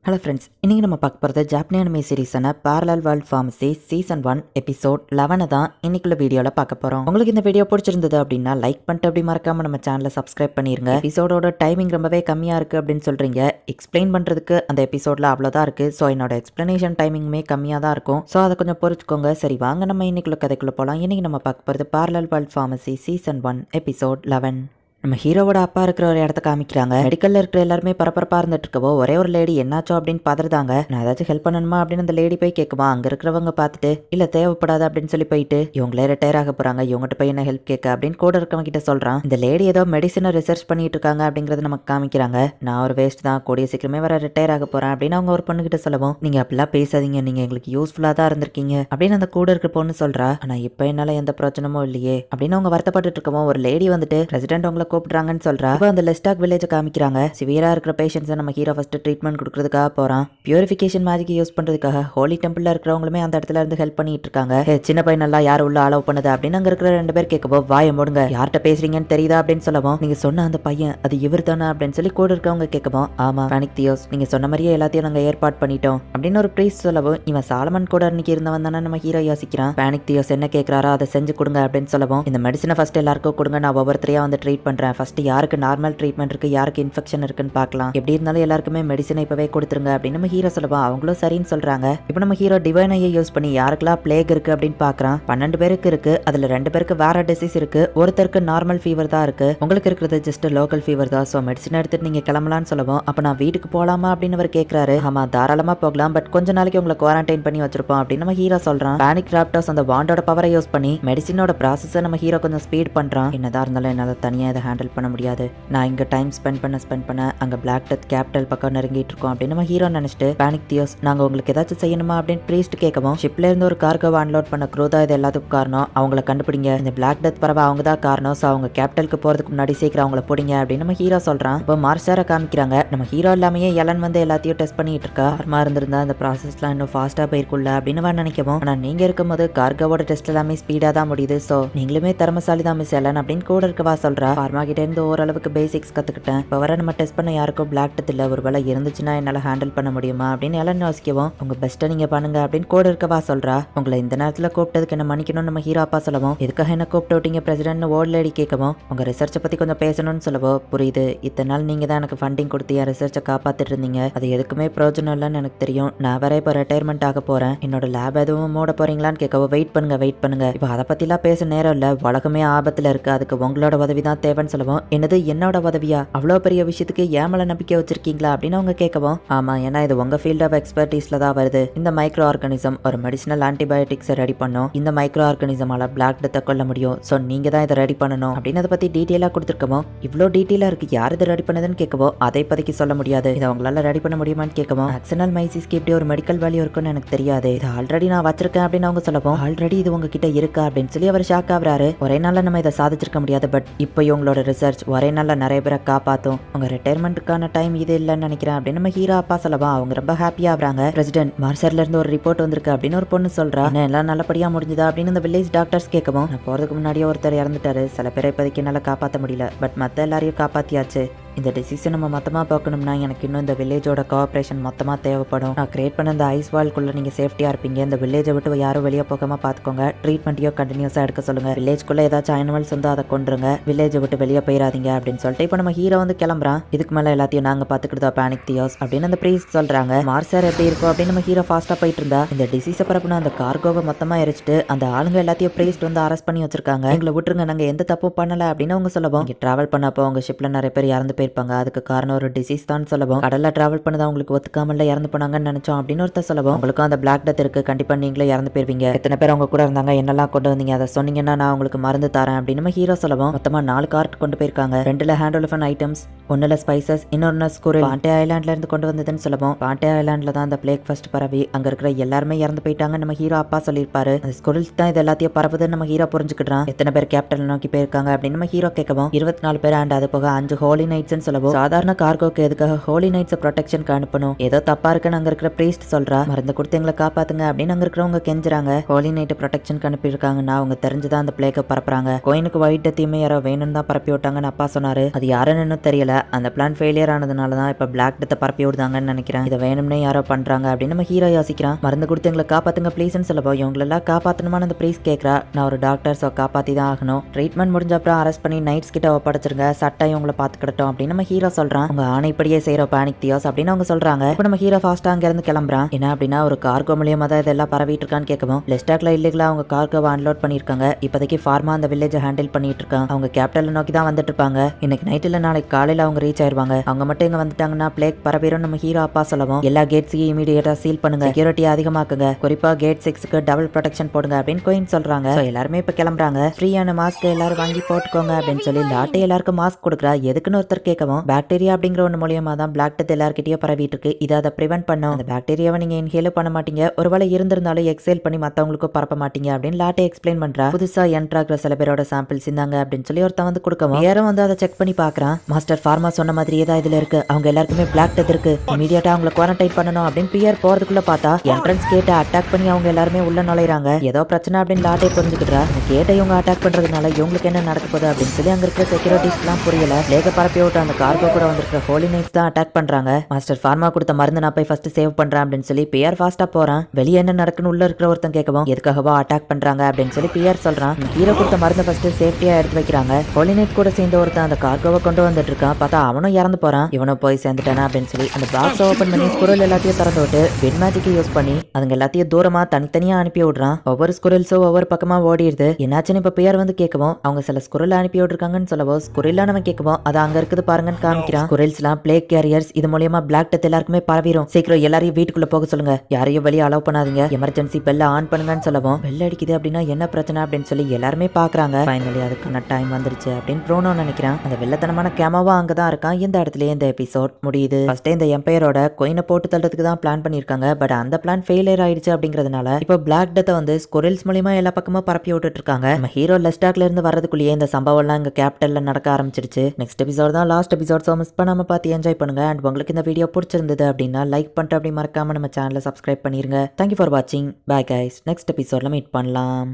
Hello friends, இன்றைக்கி நம்ம பார்க்க போகிறது ஜாப்பனி அனிமே சீரிஸான parallel world pharmacy season 1 episode 11 தான் இன்னைக்குள்ள வீடியோவில் பார்க்க போகிறோம். உங்களுக்கு இந்த வீடியோ பிடிச்சிருந்தது அப்படின்னா லைக் பண்ணிட்டு அப்படி மறக்காமல் நம்ம சேனலை சப்ஸ்கிரைப் பண்ணிடுங்க. எபிசோடோட டைமிங் ரொம்பவே கம்மியாக இருக்குது அப்படின்னு சொல்கிறீங்க. எக்ஸ்பிளைன் பண்ணுறதுக்கு அந்த எபிசோடில் அவ்வளோதான் இருக்குது. ஸோ என்னோட எக்ஸ்ப்ளனேஷன் டைமிங்குமே கம்மியாக தான் இருக்கும். ஸோ அதை கொஞ்சம் பொறுத்துக்கோங்க. சரி, வாங்க நம்ம இன்னைக்குள்ள கதைக்குள்ளே போகலாம். இன்றைக்கி நம்ம பார்க்க போகிறது parallel world pharmacy season 1 episode 11. நம்ம ஹீரோவோட அப்பா இருக்கிற ஒரு இடத்த காமிக்கிறாங்க. மெடிக்கல்ல இருக்கிற எல்லாருமே பரபரப்பா இருந்துட்டு இருக்கவோ ஒரே ஒரு லேடி என்னாச்சோ அப்படின்னு பாத்துட்டாங்க. நான் ஏதாச்சும் ஹெல்ப் பண்ணணுமா அப்படின்னு அந்த லேடி போய் கேட்குமா. அங்க இருக்கிறவங்க பார்த்துட்டு இல்ல தேவைப்படாது அப்படின்னு சொல்லி போயிட்டு இவங்களே ரிட்டையர் ஆக போறாங்க, இவங்ககிட்ட போய் என்ன ஹெல்ப் கேட்க அப்படின்னு கூட இருக்கவங்க கிட்ட சொல்றான். இந்த லேடி ஏதோ மெடிசனை ரிசர்ச் பண்ணிட்டு இருக்காங்க அப்படிங்கறது நமக்கு காமிக்கிறாங்க. நான் ஒரு வேஸ்ட் தான், கூடிய சீக்கிரமே வர ரிட்டையர் ஆக போறேன் அப்படின்னு அவங்க ஒரு பொண்ணு கிட்ட சொல்லவும், நீங்க அப்படிலாம் பேசாதீங்க, நீங்க எங்களுக்கு யூஸ்ஃபுல்லா தான் இருந்திருக்கீங்க அப்படின்னு அந்த கூட இருக்கிற பொண்ணு சொல்றா. ஆனா இப்ப என்னால எந்த பிரச்சனமும் இல்லையே அப்படின்னு அவங்க வருத்தப்பட்டு இருக்கவும் ஒரு லேடி வந்துட்டு பிரசிடென்ட் உங்களை கூப்பிடுறாங்கன்னு சொல்றா. அந்த லெஸ்டாக் வில்லேஜ் காமிக்கிறாங்க. சிவியரா இருக்கிற பேஷண்ட்ஸை நம்ம ஹீரோ ஃபர்ஸ்ட் ட்ரீட்மெண்ட் கொடுக்கறதுக்காக போறான். பியூரிஃபிகேஷன் மேஜிக் யூஸ் பண்றதுக்காக ஹோலி டெம்பிள்ல இருக்கிறவங்களுமே அந்த இடத்துல இருந்து ஹெல்ப் பண்ணிட்டு இருக்காங்க. சின்ன பையன் எல்லாம் யார் உள்ள அலோவ் பண்ணுது அப்படின்னு அங்க இருக்கிற ரெண்டு பேர் கேட்கவோ, வாய மூடுங்க, யார்கிட்ட பேசுறீங்கன்னு தெரியுதா அப்படின்னு சொல்லவும், நீங்க சொன்ன அந்த பையன் அது இவர் தானே அப்படின்னு சொல்லி கூட இருக்கவங்க கேட்கவும், ஆமா பானிக் தியோஸ், நீங்க சொன்ன மாதிரியே எல்லாத்தையும் நாங்க ஏற்பாடு பண்ணிட்டோம் அப்படின்னு ஒரு ப்ரீஸ்ட் சொல்லவும், இவன் சாலமன் கூட இன்னைக்கு இருந்தவன் தானே நம்ம ஹீரோ யோசிக்கிறான். பானிக் தியோஸ் என்ன கேட்கறாரோ அதை செஞ்சு கொடுங்க அப்படின்னு சொல்லவும், இந்த மெடிசனை ஃபர்ஸ்ட் எல்லாருக்கும் கொடுங்க, நான் ஒவ்வொருத்தரையா வந்து ட்ரீட் பண்றேன். ஃபர்ஸ்ட் யாருக்கு நார்மல் ட்ரீட்மெண்ட் இருக்கு, யாருக்கு இன்ஃபெக்ஷன் இருக்குன்னு பார்க்கலாம், எப்படி இருந்தாலும் எல்லாருக்குமே மெடிசனை இப்பவே கொடுத்துருங்க அப்படின்னு நம்ம ஹீரோ சொல்லுவோம். அவங்களும் சரின்னு சொல்றாங்க. இப்போ நம்ம ஹீரோ டிவைனையை யூஸ் பண்ணி யாருக்கெல்லாம் பிளேக் இருக்கு அப்படின்னு பாக்குறான். 12 பேருக்கு இருக்கு. அதுல 2 பேருக்கு வேற டிசீஸ் இருக்கு, ஒருத்தருக்கு நார்மல் ஃபீவர் தான் இருக்கு, உங்களுக்கு இருக்கிறது ஜஸ்ட் லோக்கல் ஃபீவர் தான். ஸோ மெடிசன் எடுத்துட்டு நீங்க கிளம்பலாம்னு சொல்லுவோம். அப்ப நான் வீட்டுக்கு போலாமா அப்படின்னு அவர் கேட்கறாரு. ஆமா தாராளமா போகலாம், பட் கொஞ்ச நாளைக்கு உங்களை குவாரண்டைன் பண்ணி வச்சிருப்போம் அப்படின்னு நம்ம ஹீரோ சொல்றான். பானிக் ராப்டர்ஸ் அந்த வாண்டோட பவரை யூஸ் பண்ணி மெடிசினோட ப்ராசஸை நம்ம ஹீரோ கொஞ்சம் ஸ்பீட் பண்றான். என்னதான் இருந்தாலும் என்னால தனியா இதை ஹேண்டில் பண்ண முடியாது, நான் இங்க டைம் ஸ்பெண்ட் பண்ண அங்க பிளாக் டெத் கேபிட்டல் பக்கம் நெருங்கிட்டு இருக்கோம் அப்படின்னு நம்ம ஹீரோ நினைச்சிட்டு, பானிக் தியோஸ் நாங்க உங்களுக்கு ஏதாச்சும் செய்யணுமா அப்படின்னு ப்ரீஸ்ட் கேட்கவும், ஷிப்ல இருந்து ஒரு கார்கோவை அன்லோட் பண்ண க்ரூ தான் இது எல்லாத்துக்கும் காரணம், அவங்கள கண்டுபிடிங்க, இந்த பிளாக் டெத் பரவ அவங்க தான் காரணம், ஸோ அவங்க கேபிட்டலுக்கு போறதுக்கு முன்னாடி சீக்கிரம் அவங்கள பிடிங்க அப்படின்னு நம்ம ஹீரோ சொல்றான். இப்போ மார்ஷாரை காமிக்கிறாங்க. நம்ம ஹீரோ எல்லாமே எலன் வந்து எல்லாத்தையும் டெஸ்ட் பண்ணிட்டு இருக்கா. ஆர்மா இருந்திருந்தா இந்த ப்ராசஸ்லாம் இன்னும் ஃபாஸ்டா போயிருக்குள்ள அப்படின்னு நினைக்கவும், ஆனா நீங்க இருக்கும்போது கார்கோவோட டெஸ்ட் எல்லாமே ஸ்பீடா தான் முடியுது, ஸோ நீங்களுமே திறமசாலி தான் மிஸ் எலன் அப்படின்னு கூட இருக்கவா சொல்றா. ஆர்மா கிட்ட இருந்து ஓரளவுக்கு பேசிக்ஸ் கத்துக்கிட்டேன், இப்போ வர நம்ம டெஸ்ட் பண்ண யாருக்கும் பிளாக் டெத் இல்ல, ஒரு வேளை இருந்துச்சுன்னா என்னால ஹேண்டில் பண்ண முடியுமா அப்படின்னு எல்லாம் யோசிக்கவும், உங்க பெஸ்ட்டை நீங்க பண்ணுங்க அப்படின்னு கூட இருக்கவா சொல்றா. உங்களை இந்த நேரத்துல கூப்பிட்டதுக்கு என்ன மன்னிக்கணும்னு நம்ம ஹீரோ அப்பா சொல்லவும், எதுக்காக என்ன கூப்பிட்டு விட்டீங்க பிரசிடென்ட் ஓல்ட் லேடி கேட்கவும், உங்க ரிசர்ச்சை பத்தி கொஞ்சம் பேசணும்னு சொல்லவும், புரியுது, இத்தனை நாள் நீங்க தான் எனக்கு ஃபண்டிங் கொடுத்து என் ரிசர்ச்சை காப்பாத்திட்டு இருந்தீங்க, அது எதுக்குமே பிரயோஜனம் இல்லைன்னு எனக்கு தெரியும், நான் வேற இப்போ ரிட்டையர்மெண்ட் ஆக போறேன், என்னோட லேப் எதுவும் மூட போறீங்களான்னு கேட்கவும், வெயிட் பண்ணுங்க, இப்போ அதை பத்திலாம் பேச நேரம் இல்ல, உலகமே ஆபத்துல இருக்கு, அதுக்கு உங்களோட உதவி தான் தேவைன்னு சொல்லவும், என்னது என்னோட உதவியா, அவ்வளோ பெரிய விஷயத்துக்கு ஏமல நம்பிக்கை வச்சிருக்கீங்களா அப்படின்னு அவங்க கேட்கவும், ஆமா ஏன்னா இது உங்க ஃபீல்ட் ஆஃப் எக்ஸ்பர்டீஸ்ல தான் வருது, இந்த மைக்ரோ ஆர்கானிசம் ஒரு மெடிசினல் ஆன்டிபயோட்டிக்ஸை ரெடி பண்ணும், இந்த மைக்ரோ ஆர்கானிசமால பிளாக் டெத்தை கொல்ல முடியும், ஸோ நீங்க தான் இதை ரெடி பண்ணணும் அப்படின்னு அதை பத்தி டீட்டெயிலாக கொடுத்துருக்கவும், இவ்வளோ டீட்டெயிலாக இருக்கு, யார் இதை ரெடி பண்ணதுன்னு கேட்கவோ, அதை இப்போதைக்கு சொல்ல முடியாது, இதை உங்களால ரெடி பண்ண முடியுமான்னு கேட்கவும், ஆக்சனல் மைசிஸ்க்கு இப்படி ஒரு மெடிக்கல் வேல்யூ இருக்குன்னு எனக்கு தெரியாது, இது ஆல்ரெடி நான் வச்சிருக்கேன் அப்படின்னு அவங்க சொல்லவும், ஆல்ரெடி இது உங்ககிட்ட இருக்கா அப்படின்னு சொல்லி அவர் ஷாக் ஆகுறாரு. ஒரே நாள்ல நம்ம இதை சாதிச்சிருக்க முடியாது, பட் இப்போ உங்களோட ரிசர்ச் ஒரே நாள்ல நிறைய பேரை காப்பாற்றும், உங்க ரிட்டையர்மெண்ட்டுக்கான டைம் இது இல்லைன்னு நினைக்கிறேன் அப்படின்னு நம்ம ஹீரோ அப்பா சொல்லவா. அவங்க ரொம்ப ஹாப்பியா ஆகுறாங்க. பிரசிடென்ட் மார்ஷர்ல இருந்து ஒரு ரிப்போர்ட் வந்திருக்கு அப்படின்னு ஒரு பொண்ணு சொல்றா. எல்லாம் நல்லபடியா முடிஞ்சுதா அப்படின்னு இந்த வில்லேஜ் டாக்டர்ஸ் கேட்கவும், நான் போறதுக்கு முன்னாடியே ஒருத்தர் இறந்துட்டாரு, சில பேரை இப்போதைக்கு என்னால காப்பாற்ற முடியல, பட் மத்த எல்லாரையும் காப்பாத்தியாச்சு, இந்த டிசீஸை நம்ம மொத்தமாக பார்க்கணும்னா எனக்கு இன்னும் இந்த வில்லேஜோட கோஆப்ரேஷன் மொத்தமாக தேவைப்படும், நான் கிரியேட் பண்ண இந்த ஐஸ் வால்குள்ளே நீங்கள் சேஃப்டியாக இருப்பீங்க, இந்த வில்லேஜை விட்டு யாரும் வெளியே போகாமல் பார்த்துக்கோங்க, ட்ரீட்மெண்ட்டையும் கண்டினியூஸாக எடுக்க சொல்லுங்கள், வில்லேஜ்குள்ளே ஏதாச்சும் அனிமல்ஸ் வந்து அதை கொண்டுருங்க, வில்லேஜை விட்டு வெளியே போயிடாதீங்க அப்படின்னு சொல்லிட்டு இப்போ நம்ம ஹீரோ வந்து கிளம்புறான். இதுக்கு மேலே எல்லாத்தையும் நாங்கள் பார்த்துக்கிட்டா பானிக் தியோஸ் அப்படின்னு அந்த ப்ரீஸ் சொல்கிறாங்க. மார்ஷர் எப்படி இருக்கும் அப்படின்னு நம்ம ஹீரோ ஃபாஸ்ட்டாக போயிட்டு இருந்தா, இந்த டிசீஸை பரப்புனா அந்த கார்கோவை மொத்தமாக எரிச்சிட்டு அந்த ஆளுங்க எல்லாத்தையும் ப்ரீஸ்ட் வந்து அரெஸ்ட் பண்ணி வச்சிருக்காங்க, எங்களை விட்டுருங்க, நாங்கள் எந்த தப்பும் பண்ணலை அப்படின்னு அவங்க சொல்லவும், இங்கே ட்ராவல் பண்ணப்போ அவங்க ஷிப்பில் நிறைய பேர் இறந்து போயிருப்பாங்க, அதுக்கு ஒரு டிசீஸ் தான் சொல்லவும், கடல்ல டிராவல் பண்ணதா உங்களுக்கு ஒத்துக்காமல இறந்து போனாங்கன்னு நினைச்சோம் அப்படின்னு ஒருத்தர் சொல்லவும், உங்களுக்கும் அந்த பிளாக் டெத் இருக்கு, கண்டிப்பா நீங்களே இறந்து போயிருவீங்க, எத்தனை பேர் அவங்க கூட இருந்தாங்க, என்னெல்லாம் கொண்டு வந்தீங்க, அதை சொன்னீங்கன்னா நான் உங்களுக்கு மருந்து தரேன் அப்படின்னு நம்ம ஹீரோ சொல்லவும், மொத்தமா 4 கார்ட் கொண்டு போயிருக்காங்க, 2ல ஹேண்ட் ஒலிஃபன் ஐட்டம்ஸ், 1ல ஸ்பைசஸ், இன்னொன்னு ஸ்குரில், பாண்டே ஐலாண்ட்ல இருந்து கொண்டு வந்ததுன்னு சொல்லவும், பாண்டே ஐலாண்ட்ல தான் அந்த பிளேக் ஃபர்ஸ்ட் பரவி அங்க இருக்கிற எல்லாருமே இறந்து போயிட்டாங்க நம்ம ஹீரோ அப்பா சொல்லியிருப்பாரு, அந்த ஸ்குரில்ஸ் தான் இது எல்லாத்தையும் பரவுதுன்னு நம்ம ஹீரோ புரிஞ்சுக்கிட்டான். எத்தனை பேர் கேபிட்டல் நோக்கி போயிருக்காங்க அப்படின்னு நம்ம ஹீரோ கேட்கவும், 24 பேர், அண்ட் அது போக 5 ஹோலி நைட்ஸ் ப்ளீஸ்ன்னு சொல்லவும் சாதாரண கார்கோக்கு எதுக்காக ஹோலி நைட்ஸ் ப்ரொடெக்ஷனுக்கு அனுப்பணும், ஏதோ தப்பா இருக்குன்னு அங்க இருக்கிற பிரீஸ்ட் சொல்றா. மருந்து கொடுத்து எங்களை காப்பாத்துங்க அப்படின்னு அங்க இருக்கிறவங்க கெஞ்சுறாங்க. ஹோலி நைட் ப்ரொடெக்ஷனுக்கு அனுப்பியிருக்காங்கன்னா அவங்க தெரிஞ்சுதான் அந்த பிளேக்க பரப்புறாங்க. கோயினுக்கு ஒயிட் டெத்தையுமே யாரோ வேணும்னு தான் பரப்பி விட்டாங்கன்னு அப்பா சொன்னாரு. அது யாருன்னு தெரியல. அந்த பிளான் ஃபெயிலியர் ஆனதுனால தான் இப்ப பிளாக் டெத்தை பரப்பி விடுதாங்கன்னு நினைக்கிறேன். இதை வேணும்னே யாரோ பண்றாங்க அப்படின்னு நம்ம ஹீரோ யோசிக்கிறான். மருந்து கொடுத்து எங்களை காப்பாத்துங்க ப்ளீஸ்ன்னு சொல்லப்போ இவங்களெல்லாம் காப்பாத்தணுமான்னு அந்த ப்ரீஸ் கேட்கறா. நான் ஒரு டாக்டர், சோ காப்பாத்தி தான் ஆகணும். ட்ரீட்மெண்ட் முடிஞ்ச அப்புறம் அரெஸ்ட் பண்ணி நைட்ஸ் கிட்ட ஒப்படைச்சிருங்க, சட்டை இவங்களை பாத்துக்கிட்டோம் அப்படின்னு நம்ம ஹீரோ சொல்றான். உங்க ஆணைப்படியே செய்யற பேனிக் தியோஸ் அப்படின்னு அவங்க சொல்றாங்க. இப்போ நம்ம ஹீரோ ஃபாஸ்டா அங்க இருந்து கிளம்புறான். என்ன அப்படின்னா ஒரு கார்கோ மூலியமா தான் இதெல்லாம் பரவிட்டு இருக்கான்னு கேட்கவும் லெஸ்டாக்ல இல்லீகலா அவங்க கார்கோவை அன்லோட் பண்ணிருக்காங்க. இப்போதைக்கு ஃபார்மா அந்த வில்லேஜை ஹேண்டில் பண்ணிட்டு இருக்கான். அவங்க கேபிட்டல நோக்கி தான் வந்துட்டு இருப்பாங்க. இன்னைக்கு நைட் இல்ல நாளைக்கு காலையில அவங்க ரீச் ஆயிருவாங்க. அவங்க மட்டும் இங்க வந்துட்டாங்கன்னா பிளேக் பரவிரும் நம்ம ஹீரோ அப்பா சொல்லவும் எல்லா கேட்ஸையும் இமீடியட்டா சீல் பண்ணுங்க, செக்யூரிட்டி அதிகமாக்குங்க, குறிப்பா கேட் 6க்கு டபுள் ப்ரொடெக்ஷன் போடுங்க அப்படின்னு கோயின் சொல்றாங்க. எல்லாருமே இப்ப கிளம்புறாங்க. ஃப்ரீயான மாஸ்க் எல்லாரும் வாங்கி போட்டுக்கோங்க அப்படின்னு சொல்லி லாட்டே எல்லாருக்கும் மாஸ்க் கொடுக்குறா. எதுக்குன்னு ஒருத்தர் கேட்கவும் பாக்டீரியா அப்படிங்கிற ஒன்று மூலியமா தான் பிளாக் டெத் எல்லார்கிட்டயும் பரவிட்டு இருக்கு, இதை அதை ப்ரிவென்ட் பண்ணும். அந்த பாக்டீரியாவை நீங்க இன்ஹேல் பண்ண மாட்டீங்க, ஒருவேளை இருந்திருந்தாலும் எக்ஸேல் பண்ணி மத்தவங்களுக்கும் பரப்ப மாட்டீங்க அப்படின்னு லாட்டே எக்ஸ்பிளைன் பண்றா. புதுசா என்ட்ராகிற சில பேரோட சாம்பிள்ஸ் இருந்தாங்க அப்படின்னு சொல்லி ஒருத்தன் வந்து கொடுக்கவும் யாரும் வந்து அதை செக் பண்ணி பாக்குறான். மாஸ்டர் ஃபார்மா சொன்ன மாதிரியே தான் இதுல இருக்கு, அவங்க எல்லாருக்குமே பிளாக் டெத் இருக்கு, இமீடியட்டா அவங்களை குவாரண்டைன் பண்ணணும் அப்படின்னு பியர் போறதுக்குள்ள பார்த்தா என்ட்ரன்ஸ் கேட்டை அட்டாக் பண்ணி அவங்க எல்லாருமே உள்ள நுழைறாங்க. ஏதோ பிரச்சனை அப்படின்னு லாட்டே புரிஞ்சுக்கிட்டா. கேட்டை இவங்க அட்டாக் பண்றதுனால இவங்களுக்கு என்ன நடக்க போகுது அப்படின்னு சொல்லி அங்க இருக்கிற செக்யூரிட்டிஸ் எல்லாம் புரியல. லேக பரப்பி விட்டு அந்த கார்கோ கூட வந்திருக்கிற ஹோலி நைட்ஸ் தான் அட்டாக் பண்றாங்க. மாஸ்டர் ஃபார்மா கொடுத்த மருந்து நான் போய் ஃபர்ஸ்ட் சேவ் பண்றேன் அப்படின்னு சொல்லி பியர் ஃபாஸ்டா போறான். வெளியே என்ன நடக்குன்னு உள்ள இருக்கிற ஒருத்தன் கேட்கவும் எதுக்காகவா அட்டாக் பண்றாங்க அப்படின்னு சொல்லி பியர் சொல்றான். ஹீரோ கொடுத்த மருந்து ஃபர்ஸ்ட் சேஃப்டியா எடுத்து வைக்கிறாங்க. ஹோலி நைட் கூட சேர்ந்த ஒருத்தன் அந்த கார்கோவை கொண்டு வந்துட்டு இருக்கான். பார்த்தா அவனும் இறந்து போறான். இவனும் போய் சேர்ந்துட்டானா அப்படின்னு சொல்லி அந்த பாக்ஸ் ஓபன் பண்ணி ஸ்குரல் எல்லாத்தையும் திறந்து விட்டு வின் மேஜிக் யூஸ் பண்ணி அதுங்க எல்லாத்தையும் தூரமா தனித்தனியா அனுப்பி விடுறான். ஒவ்வொரு ஸ்குரல்ஸும் ஒவ்வொரு பக்கமா ஓடிடுது. என்னாச்சுன்னு இப்ப பியர் வந்து கேட்கவும் அவங்க சில ஸ்குரல் அனுப்பி விட்டுருக்காங்கன்னு சொல்லவோ ஸ்குரல்லா நம்ம கேட்கவும் அது அங்க இருக்குது பாருங்கன்னு காமிக்கிறான். ஸ்குரல்ஸ் எல்லாம் பிளேக் கேரியர்ஸ், இது மூலியமா பிளாக் டெத் எல்லாருக்குமே பரவிடும். சீக்கிரம் எல்லாரையும் வீட்டுக்குள்ள போக சொல்லுங்க, யாரையும் வெளியே அலோவ் பண்ணாதீங்க, எமர்ஜென்சி பெல்ல ஆன் பண்ணுங்கன்னு சொல்லவும் பெல் அடிக்குது அப்படின்னா என்ன பிரச்சனை அப்படின்னு சொல்லி எல்லாருமே பாக்குறாங்க. ஃபைனலி அதுக்கான டைம் வந்துருச்சு அப்படின்னு ப்ரோனோ நினைக்கிறான். அந்த வெள்ளத்தனமான கேமாவா அங்கதான் இருக்கான். இந்த இடத்துல இந்த எபிசோட் முடியுது. ஃபர்ஸ்ட் இந்த எம்பையரோட கோயினை போட்டு தள்ளுறதுக்கு தான் பிளான் பண்ணிருக்காங்க. பட் அந்த பிளான் ஃபெயிலியர் ஆயிடுச்சு அப்படிங்கறதுனால இப்போ பிளாக் டெத்தை வந்து ஸ்குரல்ஸ் மூலியமா எல்லா பக்கமா பரப்பி விட்டுட்டு இருக்காங்க. நம்ம ஹீரோ லெஸ்டாக்ல இருந்து வரதுக்குள்ளேயே இந்த சம்பவம் எல்லாம் இங்க கேபிட்டல்ல நடக்க ஆரம்பிச்சிருச்சு. நெக்ஸ்ட் எபிசோட் தான் லாஸ்ட் எபிசோட். சோ மிஸ் பண்ணாம பார்த்து என்ஜாய் பண்ணுங்க. அண்ட் உங்களுக்கு இந்த வீடியோ பிடிச்சிருந்தது அப்படின்னா லைக் பண்ணிட்டு அப்படி மறக்காம நம்ம சேனலை சப்ஸ்கிரைப் பண்ணிருங்க. தேங்க்யூ ஃபார் வாட்சிங். Bye guys. நெக்ஸ்ட் எபிசோட்ல மீட் பண்ணலாம்.